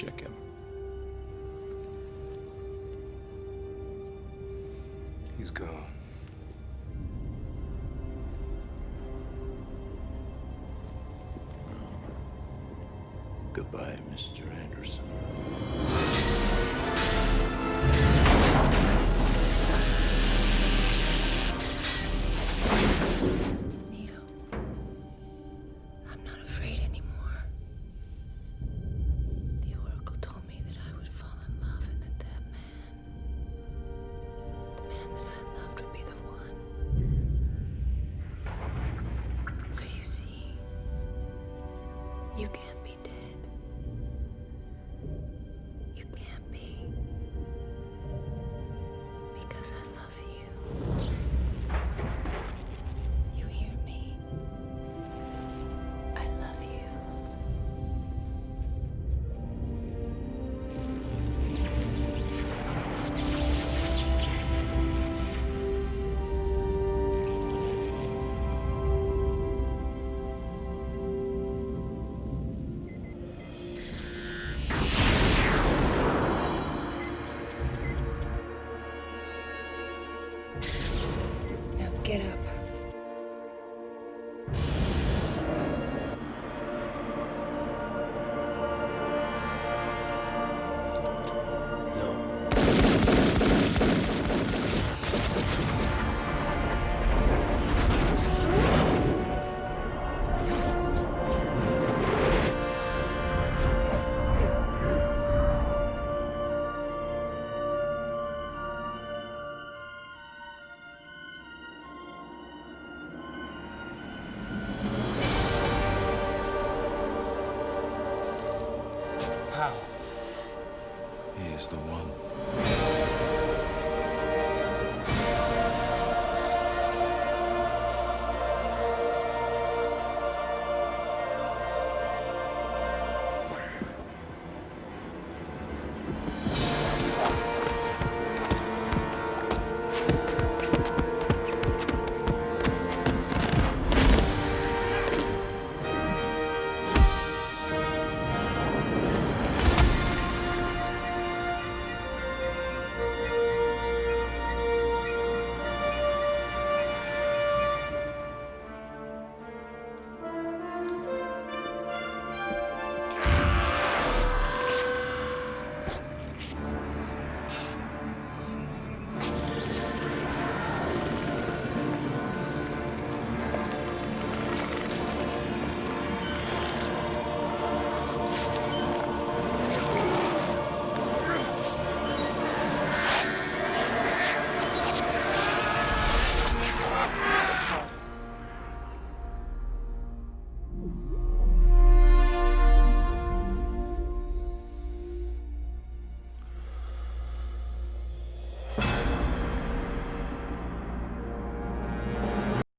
check him. He's gone. Goodbye, Mr. Anderson. Neo, I'm not afraid anymore. The Oracle told me that I would fall in love and that the man that I loved would be the one. So you see, you can't be dead. You can't be. Because I love you. You hear me? I love you. Now get up. How? He is the one.